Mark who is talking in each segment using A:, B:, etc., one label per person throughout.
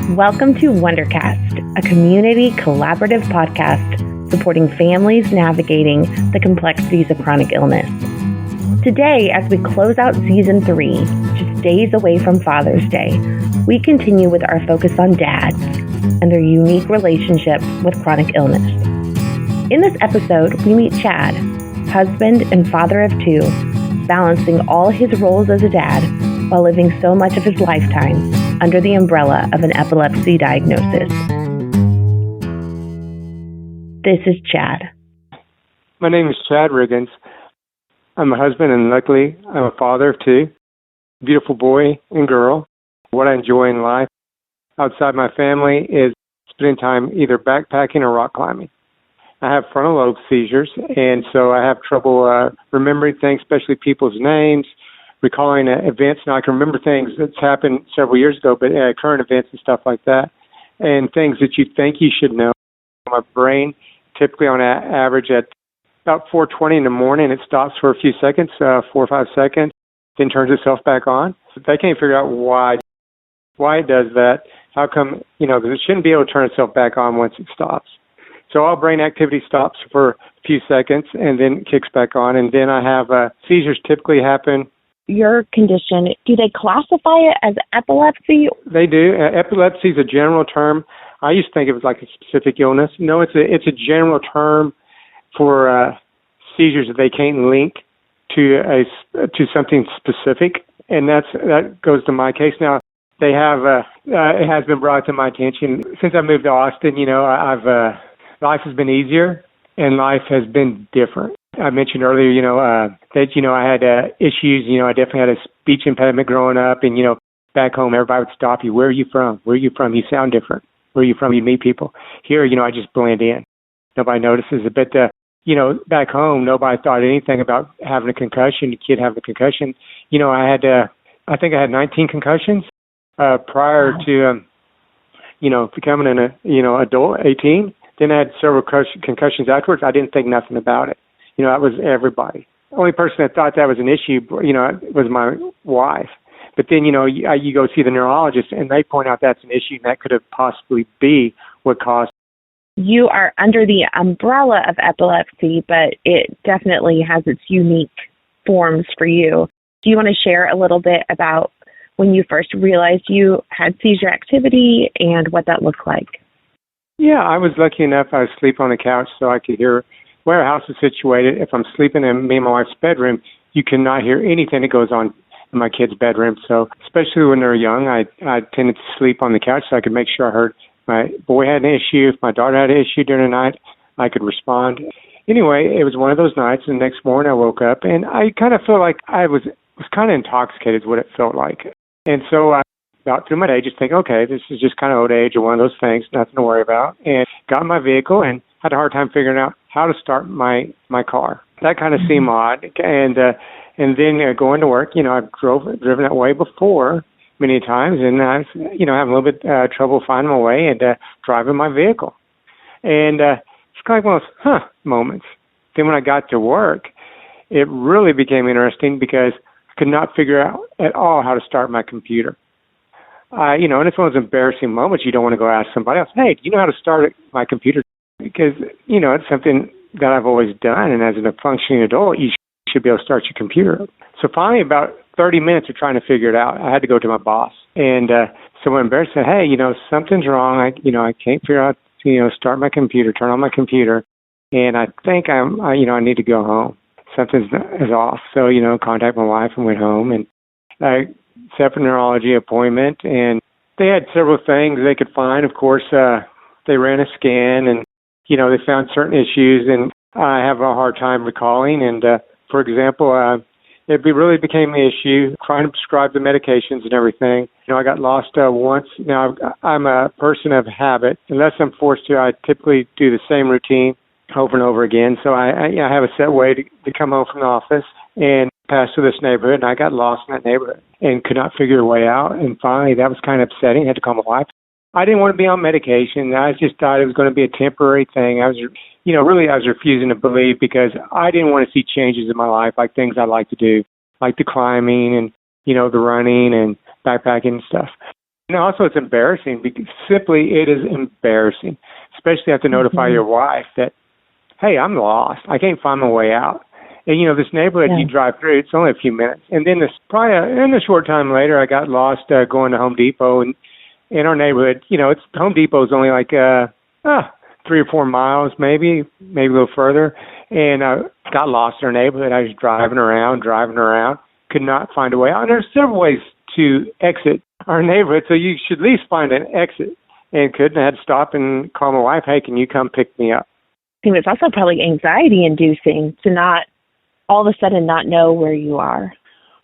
A: Welcome to Wondercast, a community collaborative podcast supporting families navigating the complexities of chronic illness. Today, as we close out Season 3, just days away from Father's Day, we continue with our focus on dads and their unique relationship with chronic illness. In this episode, we meet Chad, husband and father of two, balancing all his roles as a dad while living so much of his lifetime under the umbrella of an epilepsy diagnosis. This is Chad.
B: My name is Chad Riggins. I'm a husband, and luckily, I'm a father of two, beautiful boy and girl. What I enjoy in life outside my family is spending time either backpacking or rock climbing. I have frontal lobe seizures, and so I have trouble remembering things, especially people's names, recalling events. Now, I can remember things that's happened several years ago, but current events and stuff like that, and things that you think you should know. My brain, typically on average at about 4:20 in the morning, it stops for a few seconds, 4 or 5 seconds, then turns itself back on. They can't figure out why it does that. How come, because it shouldn't be able to turn itself back on once it stops. So all brain activity stops for a few seconds and then kicks back on. And then I have seizures typically happen.
A: Your condition, do they classify it as epilepsy?
B: They do. Epilepsy is a general term. I used to think it was like a specific illness. No, it's a general term for seizures that they can't link to something specific, and that goes to my case. Now, they have it has been brought to my attention since I moved to Austin. I've life has been easier and life has been different. I mentioned earlier, that I had issues. I definitely had a speech impediment growing up, and back home everybody would stop you. Where are you from? Where are you from? You sound different. Where are you from? You meet people. Here, I just blend in. Nobody notices it. But back home, nobody thought anything about having a concussion. A kid having a concussion. I think I had 19 concussions prior to becoming an adult, 18. Then I had several concussions afterwards. I didn't think nothing about it. That was everybody. The only person that thought that was an issue, was my wife. But then, you go see the neurologist, and they point out that's an issue, and that could have possibly be what caused.
A: You are under the umbrella of epilepsy, but it definitely has its unique forms for you. Do you want to share a little bit about when you first realized you had seizure activity and what that looked like?
B: Yeah, I was lucky enough I was asleep on the couch so I could hear where our house is situated. If I'm sleeping in me and my wife's bedroom, you cannot hear anything that goes on in my kids' bedroom. So especially when they're young, I tended to sleep on the couch so I could make sure I heard my boy had an issue. If my daughter had an issue during the night, I could respond. Anyway, it was one of those nights, and the next morning I woke up, and I kind of felt like I was kind of intoxicated is what it felt like. And so I got through my day just thinking, okay, this is just kind of old age or one of those things, nothing to worry about, and got in my vehicle and had a hard time figuring out how to start my car. That kind of seemed odd. And then going to work, I've driven that way before many times, and I was, having a little bit trouble finding my way and driving my vehicle. And it's kind of one of those moments. Then when I got to work, it really became interesting because I could not figure out at all how to start my computer. And it's one of those embarrassing moments. You don't want to go ask somebody else, hey, do you know how to start my computer? Because, it's something that I've always done, and as a functioning adult, you should be able to start your computer. So finally, about 30 minutes of trying to figure it out, I had to go to my boss. And someone embarrassed said, hey, something's wrong. I can't figure out to, start my computer, turn on my computer, and I think I need to go home. Something is off. So, contact my wife and went home, and I set up a neurology appointment, and they had several things they could find. Of course, they ran a scan, and, they found certain issues, and I have a hard time recalling. And, for example, it really became an issue trying to prescribe the medications and everything. I got lost once. Now, I'm a person of habit. Unless I'm forced to, I typically do the same routine over and over again. So I have a set way to come home from the office and pass through this neighborhood, and I got lost in that neighborhood and could not figure a way out. And finally, that was kind of upsetting. I had to call my wife. I didn't want to be on medication. I just thought it was going to be a temporary thing. I was refusing to believe because I didn't want to see changes in my life, like things I like to do, like the climbing and, the running and backpacking and stuff. And also it's embarrassing because simply it is embarrassing, especially have to notify your wife that, hey, I'm lost. I can't find my way out. And, this neighborhood you drive through, it's only a few minutes. And then in a short time later, I got lost going to Home Depot. And in our neighborhood, Home Depot is only like 3 or 4 miles, maybe a little further. And I got lost in our neighborhood. I was driving around, could not find a way out. And there's several ways to exit our neighborhood, so you should at least find an exit. And couldn't. I had to stop and call my wife, hey, can you come pick me up?
A: I think it's also probably anxiety-inducing to not all of a sudden not know where you are.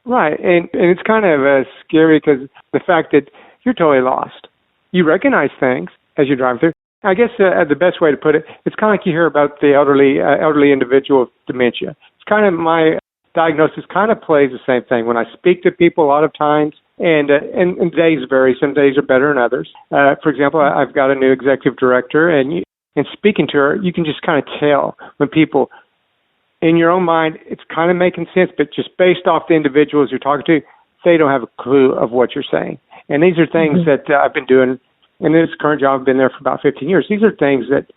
B: Right, and it's kind of scary because the fact that you're totally lost. You recognize things as you're driving through. I guess the best way to put it, it's kind of like you hear about the elderly individual with dementia. It's kind of my diagnosis kind of plays the same thing. When I speak to people a lot of times, and days vary. Some days are better than others. For example, I've got a new executive director, and speaking to her, you can just kind of tell when people, in your own mind, it's kind of making sense, but just based off the individuals you're talking to, they don't have a clue of what you're saying. And these are things that I've been doing in this current job. I've been there for about 15 years. These are things that,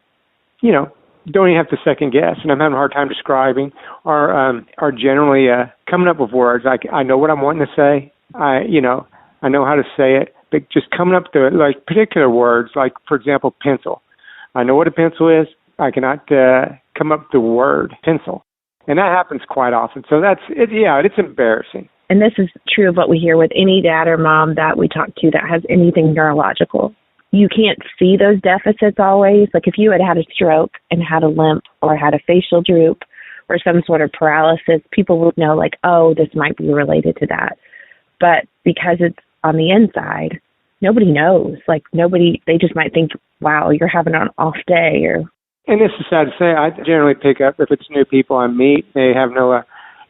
B: don't even have to second guess. And I'm having a hard time describing or generally coming up with words. I know what I'm wanting to say. I know how to say it, but just coming up to like particular words, like, for example, pencil. I know what a pencil is. I cannot come up with the word pencil. And that happens quite often. So that's it. Yeah, it's embarrassing.
A: And this is true of what we hear with any dad or mom that we talk to that has anything neurological. You can't see those deficits always. Like if you had a stroke and had a limp or had a facial droop or some sort of paralysis, people would know like, oh, this might be related to that. But because it's on the inside, nobody knows. Like they just might think, wow, you're having an off day.
B: And this is sad to say, I generally pick up if it's new people I meet, they have no,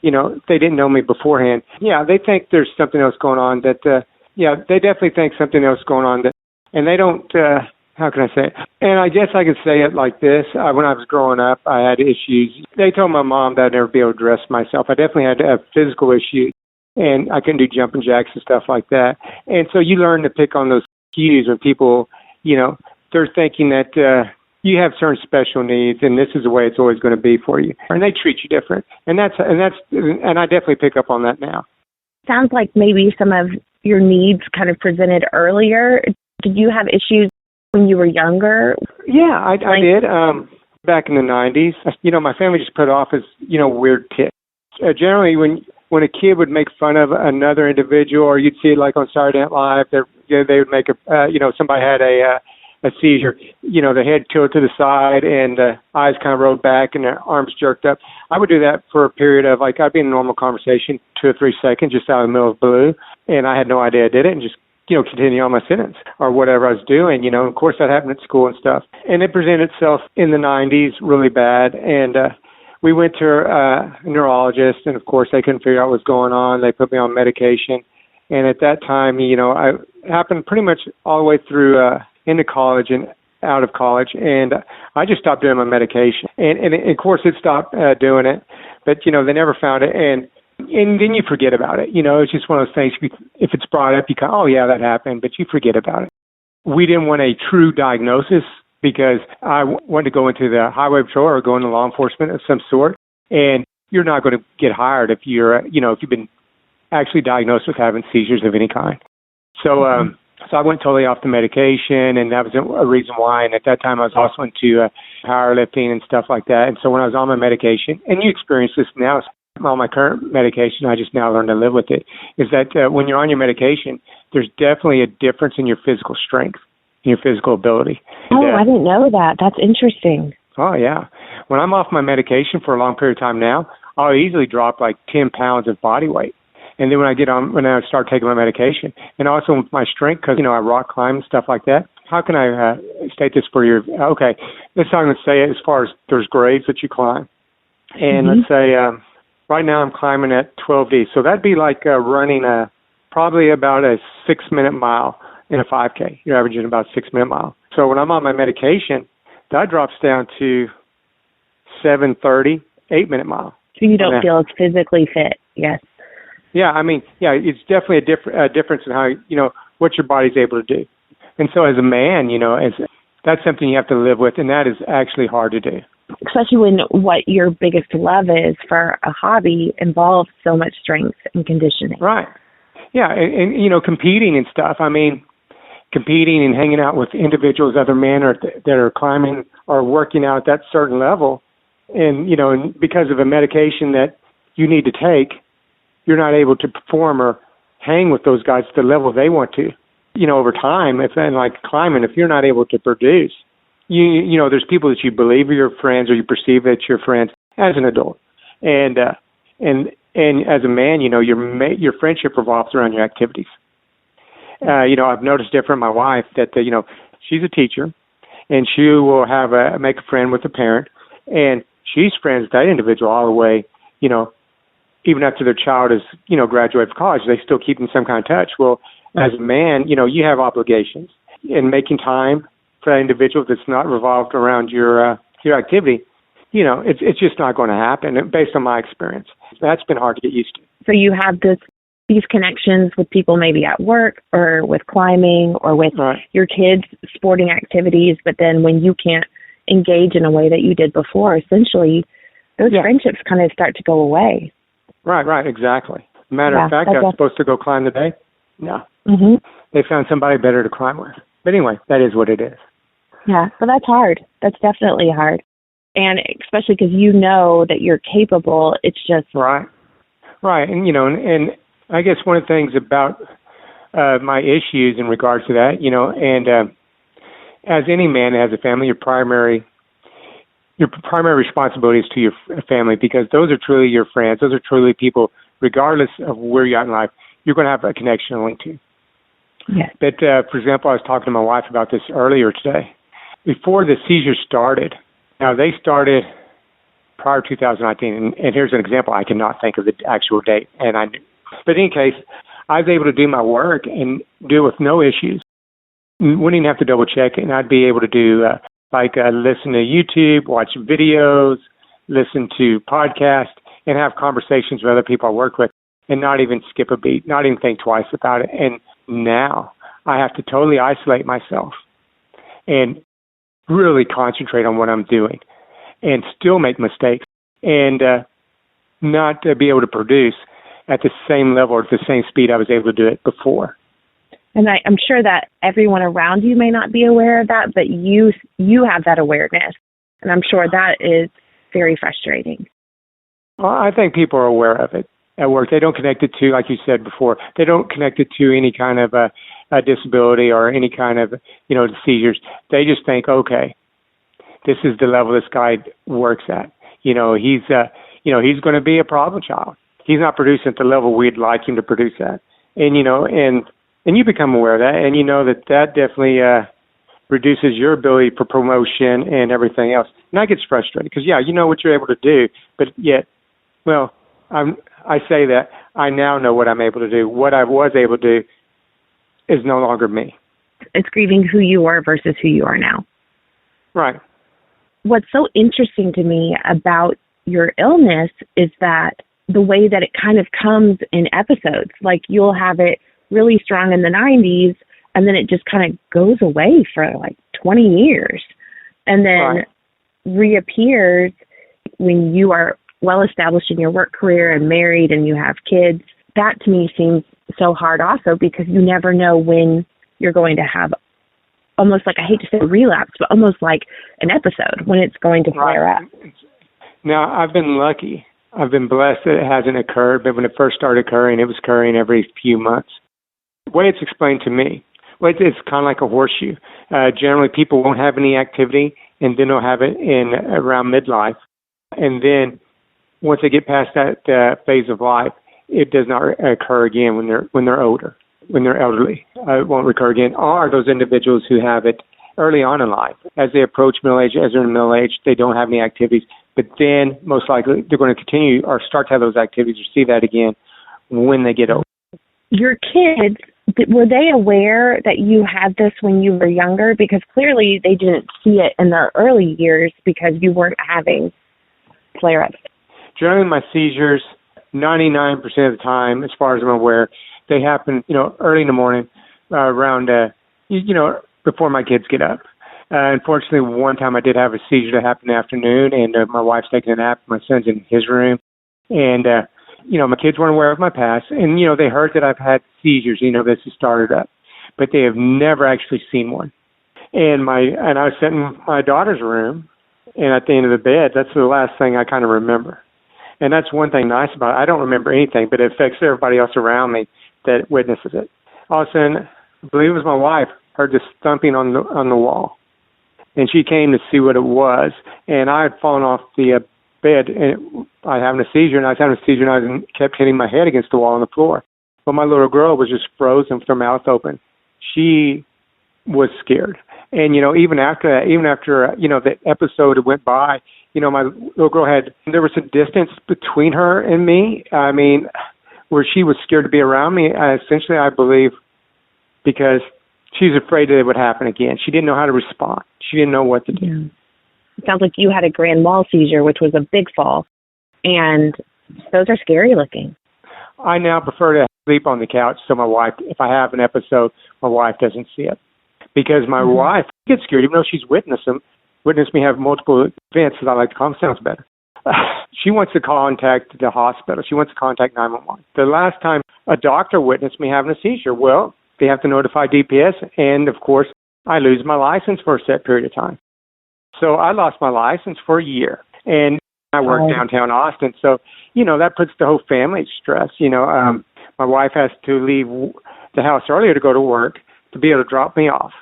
B: they didn't know me beforehand. Yeah, they think there's something else going on they definitely think something else going on and they don't, how can I say it? And I guess I could say it like this. When I was growing up, I had issues. They told my mom that I'd never be able to dress myself. I definitely had to have physical issues, and I couldn't do jumping jacks and stuff like that. And so you learn to pick on those cues when people, they're thinking that you have certain special needs, and this is the way it's always going to be for you. And they treat you different. And I definitely pick up on that now.
A: Sounds like maybe some of your needs kind of presented earlier. Did you have issues when you were younger?
B: Yeah, I did. Back in the 90s, my family just put off as, weird tics. Generally, when a kid would make fun of another individual, or you'd see it like on Saturday Night Live, they would make somebody had a seizure, the head tilted to the side and eyes kind of rolled back and their arms jerked up. I would do that for a period of I'd be in a normal conversation, 2 or 3 seconds, just out of the middle of blue, and I had no idea I did it, and just continue on my sentence or whatever I was doing. Of course that happened at school and stuff. And it presented itself in the 90s really bad. And we went to a neurologist, and of course they couldn't figure out what was going on. They put me on medication. And at that time, I happened pretty much all the way through into college and out of college. And I just stopped doing my medication. And of course it stopped doing it. But, they never found it. And then you forget about it. It's just one of those things. If it's brought up, you go, oh, yeah, that happened, but you forget about it. We didn't want a true diagnosis because I wanted to go into the highway patrol or go into law enforcement of some sort. And you're not going to get hired if if you've been actually diagnosed with having seizures of any kind. So, so I went totally off the medication, and that was a reason why. And at that time, I was also into powerlifting and stuff like that. And so when I was on my medication, and you experience this now, on my current medication, I just now learned to live with it, is that when you're on your medication, there's definitely a difference in your physical strength, in your physical ability.
A: Oh, I didn't know that. That's interesting.
B: Oh, yeah. When I'm off my medication for a long period of time now, I'll easily drop like 10 pounds of body weight. And then when I start taking my medication, and also with my strength, because, I rock climb and stuff like that, how can I state this for you? Okay, this is how I'm going to say it as far as there's grades that you climb. And let's say right now I'm climbing at 12D. So that'd be like running probably about a 6-minute mile in a 5K. You're averaging about a 6-minute mile. So when I'm on my medication, that drops down to 7:30, 8-minute mile.
A: So you don't feel as physically fit, yes.
B: Yeah, I mean, yeah, it's definitely a difference in how, what your body's able to do. And so as a man, that's something you have to live with, and that is actually hard to do.
A: Especially when what your biggest love is for a hobby involves so much strength and conditioning.
B: Right. Yeah, and competing and stuff. I mean, competing and hanging out with individuals, other men that are climbing or working out at that certain level, and, and because of a medication that you need to take, you're not able to perform or hang with those guys at the level they want to. Over time, like climbing, if you're not able to produce, there's people that you believe are your friends or you perceive that you're friends as an adult, and as a man, your friendship revolves around your activities. I've noticed different. My wife that she's a teacher, and she will make a friend with a parent, and she's friends with that individual all the way. Even after their child is graduated from college, they still keep in some kind of touch. Well, as a man, you have obligations, and making time for that individual that's not revolved around your activity, it's just not going to happen based on my experience. That's been hard to get used to.
A: So you have these connections with people maybe at work or with climbing or with your kids' sporting activities, but then when you can't engage in a way that you did before, essentially those friendships kind of start to go away. Right,
B: exactly. Matter of fact, I was supposed to go climb today. No. Mm-hmm. They found somebody better to climb with. But anyway, that is what it is.
A: Yeah, but that's hard. That's definitely hard. And especially because you know that you're capable, it's just...
B: Right. And, and I guess one of the things about my issues in regards to that, and as any man that has a family, your primary responsibility is to your family, because those are truly your friends. Those are truly people, regardless of where you're at in life, you're going to have a connection and link to.
A: Yes.
B: But, for example, I was talking to my wife about this earlier today. Before the seizures started, now they started prior to 2019, and here's an example. I cannot think of the actual date. But in any case, I was able to do my work and do it with no issues. Wouldn't even have to double check it, and I'd be able to do listen to YouTube, watch videos, listen to podcasts, and have conversations with other people I work with, and not even skip a beat, not even think twice about it. And now I have to totally isolate myself and really concentrate on what I'm doing and still make mistakes and not be able to produce at the same level or at the same speed I was able to do it before.
A: And I'm sure that everyone around you may not be aware of that, but you have that awareness. And I'm sure that is very frustrating.
B: Well, I think people are aware of it at work. They don't connect it to, like you said before, they don't connect it to any kind of a disability or any kind of, seizures. They just think, okay, this is the level this guy works at. He's going to be a problem child. He's not producing at the level we'd like him to produce at. And you become aware of that, and you know that definitely reduces your ability for promotion and everything else. And that gets frustrating because, you know what you're able to do, but yet, I say that I now know what I'm able to do. What I was able to do is no longer me.
A: It's grieving who you are versus who you are now.
B: Right.
A: What's so interesting to me about your illness is that the way that it kind of comes in episodes, like you'll have it really strong in the 90s, and then it just kind of goes away for like 20 years, and then reappears when you are well established in your work career and married and you have kids. That to me seems so hard also, because you never know when you're going to have almost like, I hate to say relapse, but almost like an episode when it's going to flare up.
B: Now, I've been lucky. I've been blessed that it hasn't occurred, but when it first started occurring, it was occurring every few months. The way it's explained to me, it's kind of like a horseshoe. Generally, people won't have any activity, and then they'll have it in around midlife. And then once they get past that phase of life, it does not occur again when they're older, when they're elderly. It won't recur again. Or those individuals who have it early on in life. As they approach middle age, as they're in middle age, they don't have any activities. But then, most likely, they're going to continue or start to have those activities or see that again when they get older.
A: Your kids, were they aware that you had this when you were younger? Because clearly they didn't see it in their early years because you weren't having flare-ups.
B: During my seizures, 99% of the time, as far as I'm aware, they happen, early in the morning, around, before my kids get up. Unfortunately, one time I did have a seizure that happened in the afternoon, and my wife's taking a nap. My son's in his room, and my kids weren't aware of my past, and they heard that I've had seizures. This has started up, but they have never actually seen one. And I was sitting in my daughter's room, and at the end of the bed, that's the last thing I kind of remember. And that's one thing nice about it. I don't remember anything, but it affects everybody else around me that witnesses it. All of a sudden, I believe it was my wife, heard this thumping on the wall. And she came to see what it was. And I had fallen off the bed, and I was having a seizure, and I kept hitting my head against the wall on the floor. But my little girl was just frozen with her mouth open. She was scared. And, even after the episode went by, my little girl there was a distance between her and me. I mean, where she was scared to be around me, essentially, I believe, because she's afraid that it would happen again. She didn't know how to respond. She didn't know what to do.
A: Yeah. It sounds like you had a grand mal seizure, which was a big fall, and those are scary looking.
B: I now prefer to sleep on the couch so my wife, if I have an episode, my wife doesn't see it. Because my wife gets scared, even though she's witnessed me have multiple events, as I like to call them, sounds better. She wants to contact the hospital. She wants to contact 911. The last time a doctor witnessed me having a seizure, well, they have to notify DPS, and, of course, I lose my license for a set period of time. So I lost my license for a year, and I work downtown Austin. So, that puts the whole family at stress. My wife has to leave the house earlier to go to work to be able to drop me off.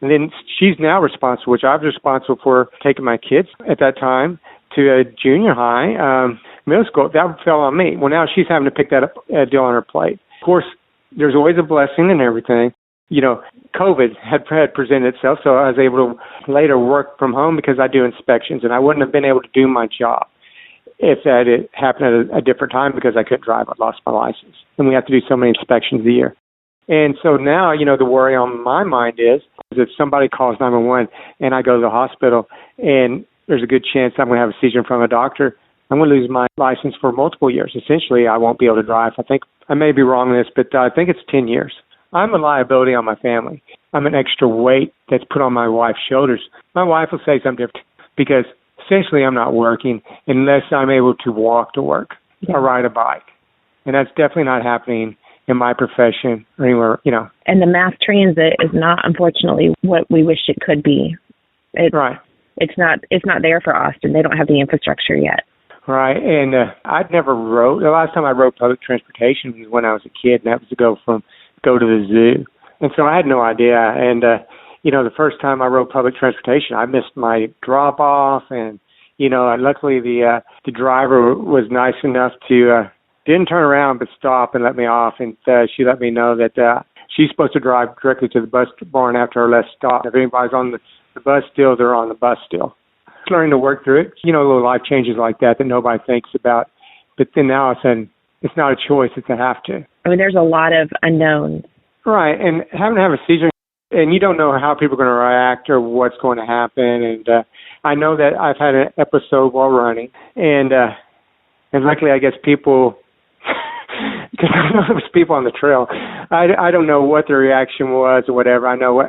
B: And then she's now responsible, which I was responsible for taking my kids at that time to a junior high, middle school. That fell on me. Well, now she's having to pick that up, deal on her plate. Of course, there's always a blessing in everything. COVID had presented itself, so I was able to later work from home because I do inspections, and I wouldn't have been able to do my job if that had happened at a different time because I couldn't drive. I lost my license, and we have to do so many inspections a year. And so now, the worry on my mind is if somebody calls 911 and I go to the hospital and there's a good chance I'm going to have a seizure in front of a doctor, I'm going to lose my license for multiple years. Essentially, I won't be able to drive. I think I may be wrong on this, but I think it's 10 years. I'm a liability on my family. I'm an extra weight that's put on my wife's shoulders. My wife will say something different because essentially I'm not working unless I'm able to walk to work or ride a bike. And that's definitely not happening in my profession or anywhere,
A: And the mass transit is not, unfortunately, what we wish it could be.
B: Right.
A: It's not there for Austin. They don't have the infrastructure yet.
B: Right. And I'd never rode. The last time I rode public transportation was when I was a kid, and that was to go to the zoo. And so I had no idea. And, the first time I rode public transportation, I missed my drop off. And, and luckily the driver was nice enough to, didn't turn around but stop and let me off, and she let me know that she's supposed to drive directly to the bus barn after her last stop. If anybody's on the bus still, they're on the bus still. Learning to work through it, little life changes like that nobody thinks about. But then now all of a sudden, it's not a choice, it's a have to.
A: I mean, there's a lot of unknowns.
B: Right, and having to have a seizure, and you don't know how people are going to react or what's going to happen. And I know that I've had an episode while running, and luckily I guess people... because I know there was people on the trail. I don't know what the reaction was or whatever. I know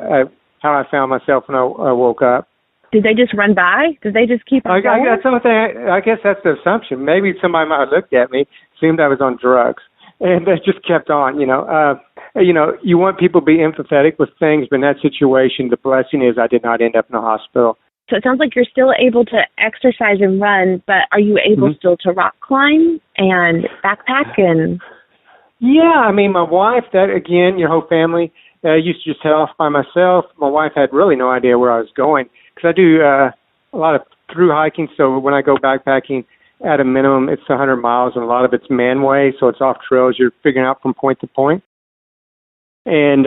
B: how I found myself when I woke up.
A: Did they just run by? Did they just keep on going?
B: I guess that's the assumption. Maybe somebody might have looked at me, assumed I was on drugs, and they just kept on. You want people to be empathetic with things, but in that situation, the blessing is I did not end up in a hospital.
A: So it sounds like you're still able to exercise and run, but are you able still to rock climb and backpack and...
B: Yeah, I mean, my wife, that again, your whole family, used to just head off by myself. My wife had really no idea where I was going because I do a lot of through hiking. So when I go backpacking, at a minimum, it's 100 miles, and a lot of it's manway, so it's off trails. You're figuring out from point to point. And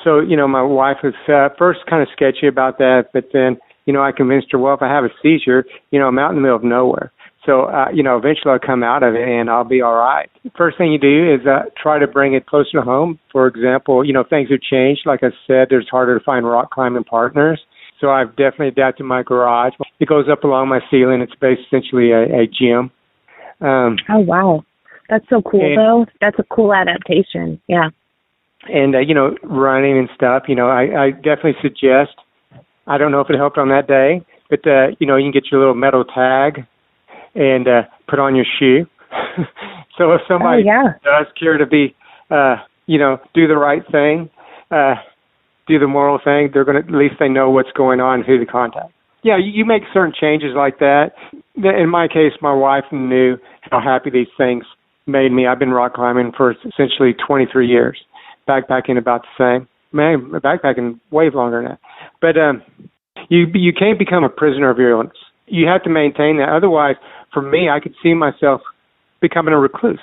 B: so, my wife was first kind of sketchy about that, but then, I convinced her, well, if I have a seizure, I'm out in the middle of nowhere. So, eventually I'll come out of it and I'll be all right. First thing you do is try to bring it closer to home. For example, things have changed. Like I said, it's harder to find rock climbing partners. So I've definitely adapted my garage. It goes up along my ceiling. It's essentially a gym.
A: Oh, wow. That's so cool, though. That's a cool adaptation. Yeah.
B: And, running and stuff, I definitely suggest, I don't know if it helped on that day, but, you can get your little metal tag and put on your shoe. So if somebody does care to be, do the right thing, do the moral thing, they're going to, at least they know what's going on, who to contact. Yeah, you make certain changes like that. In my case, my wife knew how happy these things made me. I've been rock climbing for essentially 23 years. Backpacking about the same. Man, backpacking way longer than that. But you can't become a prisoner of your illness. You have to maintain that. Otherwise, for me, I could see myself becoming a recluse.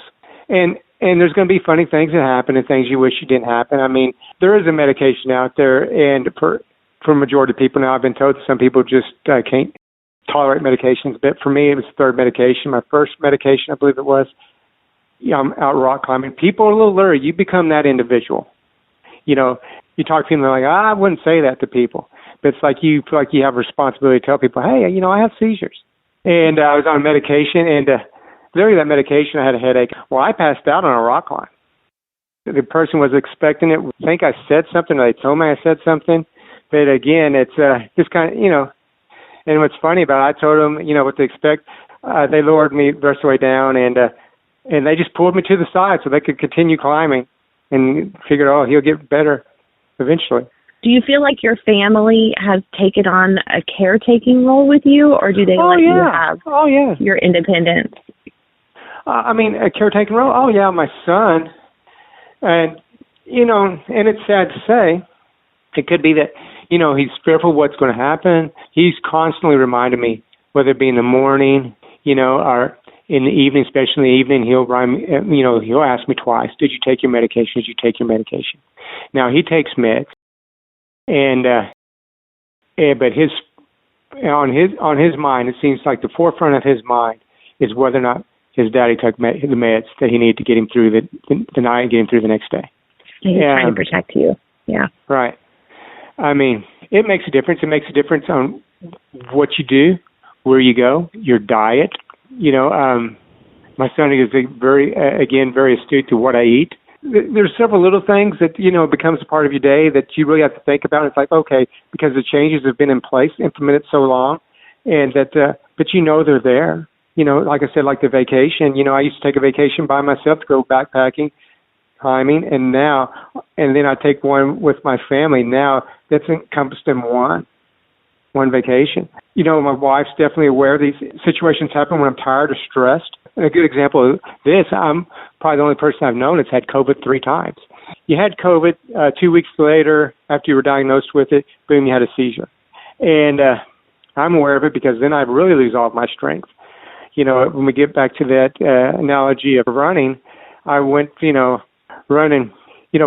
B: And there's going to be funny things that happen and things you wish you didn't happen. I mean, there is a medication out there, and for a majority of people now, I've been told that some people just can't tolerate medications. But for me, it was the third medication. My first medication, I believe it was, I'm out rock climbing. People are a little leery. You become that individual. You talk to people and they're like, I wouldn't say that to people. But it's like you feel like you have a responsibility to tell people, hey, I have seizures. And I was on medication, and literally that medication, I had a headache. Well, I passed out on a rock climb. The person was expecting it. I think I said something, or they told me I said something. But again, it's just kind of, and what's funny about it, I told them, what to expect. They lowered me the rest of the way down, and they just pulled me to the side so they could continue climbing, and figured, he'll get better eventually.
A: Do you feel like your family has taken on a caretaking role with you, or do they let you have your independence?
B: A caretaking role? Oh, yeah, my son. And, and it's sad to say, it could be that, he's fearful of what's going to happen. He's constantly reminding me, whether it be in the morning, or in the evening, especially in the evening, he'll ask me twice, did you take your medication? Did you take your medication? Now, he takes meds, but on his mind, it seems like the forefront of his mind is whether or not his daddy took the meds that he needed to get him through the night and get him through the next day.
A: He's trying to protect you. Yeah.
B: Right. I mean, it makes a difference. It makes a difference on what you do, where you go, your diet. My son is very astute to what I eat. There's several little things that, becomes a part of your day that you really have to think about. It's like, okay, because the changes have been in place, implemented so long, and that, but they're there. Like I said, like the vacation, I used to take a vacation by myself to go backpacking, climbing, and then I take one with my family. Now that's encompassed in one vacation. My wife's definitely aware these situations happen when I'm tired or stressed. And a good example of this, I'm probably the only person I've known that's had COVID 3 times. You had COVID, 2 weeks later, after you were diagnosed with it, boom, you had a seizure. And I'm aware of it because then I really lose all of my strength. When we get back to that analogy of running, I went, running,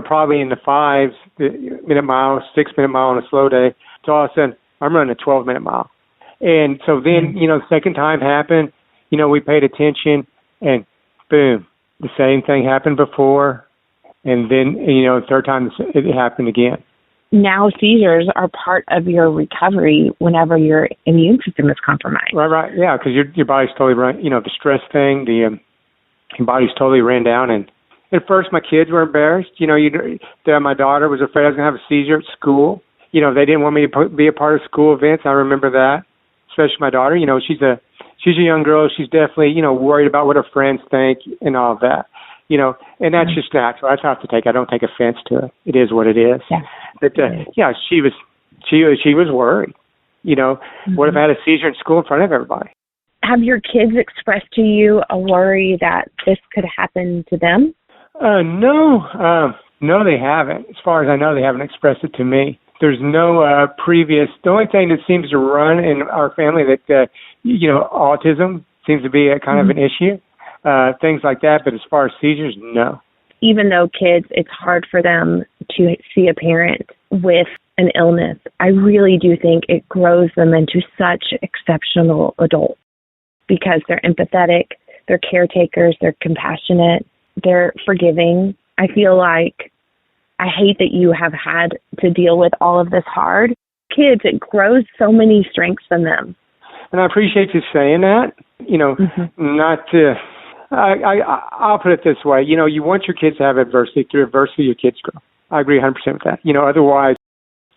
B: probably in the 5-minute mile, 6-minute mile on a slow day. So all of a sudden, I'm running a 12-minute mile. And so then, the second time happened, we paid attention, and boom, the same thing happened before. And then, the third time it happened again.
A: Now seizures are part of your recovery whenever your immune system is compromised.
B: Right, yeah, because your body's totally run. The stress thing, your body's totally ran down. And at first, my kids were embarrassed. My daughter was afraid I was going to have a seizure at school. They didn't want me to be a part of school events. I remember that, especially my daughter. She's a young girl. She's definitely worried about what her friends think and all of that. And that's just natural. That's how I have to take. I don't take offense to it. It is what it is.
A: Yeah.
B: But she was worried. What if I had a seizure in school in front of everybody?
A: Have your kids expressed to you a worry that this could happen to them?
B: No, they haven't. As far as I know, they haven't expressed it to me. There's no previous. The only thing that seems to run in our family that autism seems to be a kind of an issue. Things like that, but as far as seizures, no.
A: Even though kids, it's hard for them to see a parent with an illness, I really do think it grows them into such exceptional adults because they're empathetic, they're caretakers, they're compassionate, they're forgiving. I feel like I hate that you have had to deal with all of this hard. Kids, it grows so many strengths in them.
B: And I appreciate you saying that, not to... I'll put it this way. You want your kids to have adversity. Through adversity, your kids grow. I agree 100% with that. Otherwise,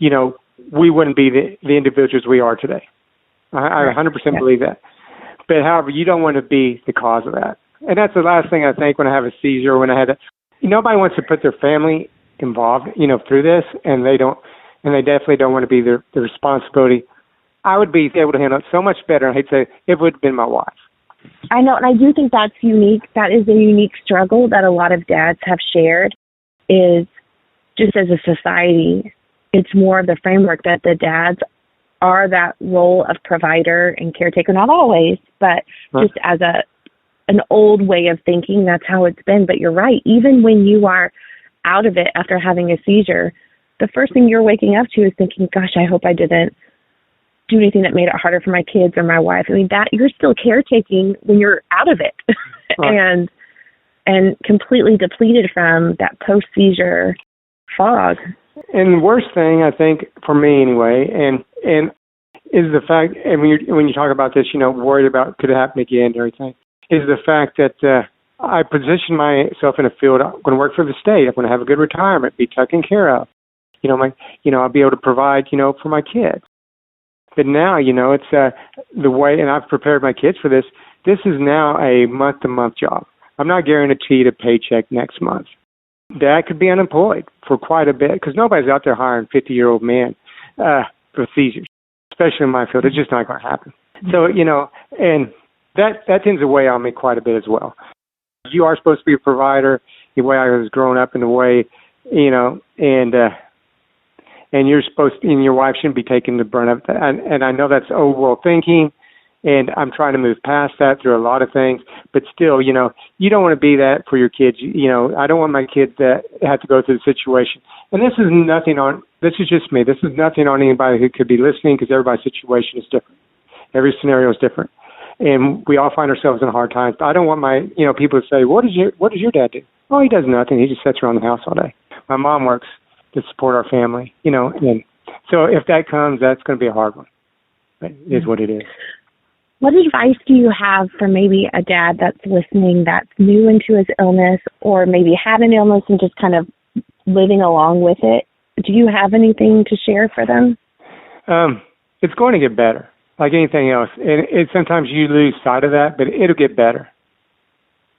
B: we wouldn't be the individuals we are today. I 100% believe that. But however, you don't want to be the cause of that. And that's the last thing I think when I have a seizure, when I had nobody wants to put their family involved, through this, and they definitely don't want to be the responsibility. I would be able to handle it so much better. I hate to say it would have been my wife.
A: I know, and I do think that's unique. That is a unique struggle that a lot of dads have shared, is just as a society, it's more of the framework that the dads are that role of provider and caretaker, not always, but just as an old way of thinking, that's how it's been. But you're right, even when you are out of it after having a seizure, the first thing you're waking up to is thinking, gosh, I hope I didn't do anything that made it harder for my kids or my wife. I mean, that you're still caretaking when you're out of it and completely depleted from that post-seizure fog.
B: And the worst thing, I think, for me anyway, and is the fact, and when you talk about this, worried about could it happen again or anything, is the fact that I position myself in a field. I'm going to work for the state. I'm going to have a good retirement, be taken care of. I'll be able to provide, for my kids. But now, it's the way, and I've prepared my kids for this. This is now a month-to-month job. I'm not guaranteed a paycheck next month. Dad could be unemployed for quite a bit because nobody's out there hiring 50-year-old men for seizures, especially in my field. It's just not going to happen. So, and that tends to weigh on me quite a bit as well. You are supposed to be a provider the way I was growing up, in the way, and you're supposed to, and your wife shouldn't be taking the brunt of that. And I know that's old world thinking, and I'm trying to move past that through a lot of things. But still, you don't want to be that for your kids. I don't want my kids to have to go through the situation. And this is just me. This is nothing on anybody who could be listening, because everybody's situation is different. Every scenario is different. And we all find ourselves in hard times. I don't want my, people to say, what does your dad do? Oh, he does nothing. He just sits around the house all day. My mom works to support our family, and so if that comes, that's going to be a hard one. But it is what it is.
A: What advice do you have for maybe a dad that's listening that's new into his illness, or maybe had an illness and just kind of living along with it? Do you have anything to share for them?
B: It's going to get better, like anything else. And sometimes you lose sight of that, but it'll get better.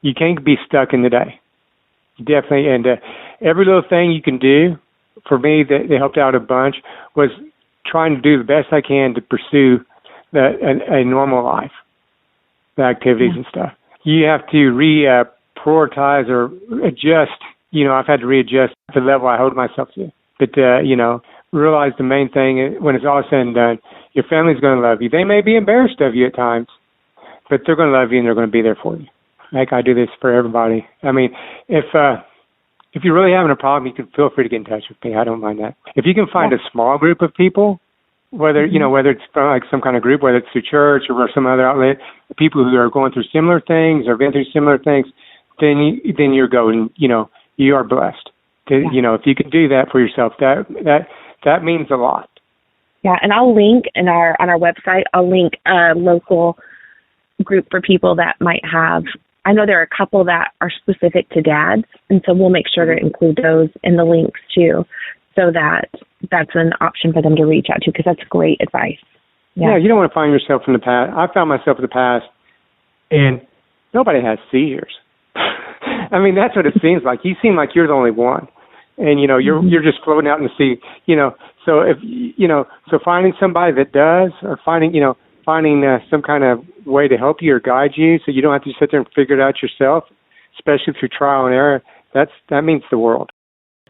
B: You can't be stuck in the day. Definitely. And every little thing you can do, for me, that helped out a bunch, was trying to do the best I can to pursue a normal life, the activities and stuff. You have to prioritize or adjust. I've had to readjust the level I hold myself to. But, realize the main thing, when it's all said and done, your family's going to love you. They may be embarrassed of you at times, but they're going to love you and they're going to be there for you. Like I do this for everybody. I mean, if you're really having a problem, you can feel free to get in touch with me. I don't mind that. If you can find a small group of people, whether it's from like some kind of group, whether it's through church or some other outlet, people who are going through similar things or been through similar things, then you're going. You are blessed. If you can do that for yourself, that means a lot.
A: Yeah, and I'll link on our website. I'll link a local group for people that might have. I know there are a couple that are specific to dads, and so we'll make sure to include those in the links too, so that that's an option for them to reach out to, because that's great advice.
B: Yeah, you don't want to find yourself in the past. I found myself in the past, and nobody has seizures. I mean, that's what it seems like. You seem like you're the only one, and you're just floating out in the sea. So if so finding somebody that does, or finding some kind of way to help you or guide you, so you don't have to sit there and figure it out yourself, especially through trial and error. That means the world.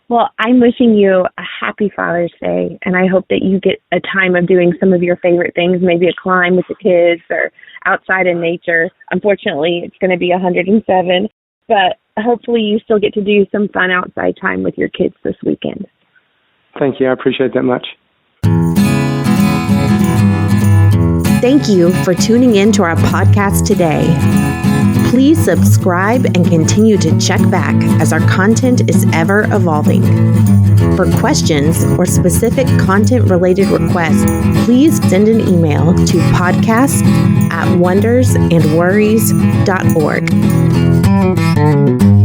A: Well, I'm wishing you a happy Father's Day, and I hope that you get a time of doing some of your favorite things, maybe a climb with the kids or outside in nature. Unfortunately, it's going to be 107, but hopefully you still get to do some fun outside time with your kids this weekend.
B: Thank you. I appreciate that much.
C: Thank you for tuning in to our podcast today. Please subscribe and continue to check back as our content is ever evolving. For questions or specific content-related requests, please send an email to podcast@wondersandworries.org. Bye.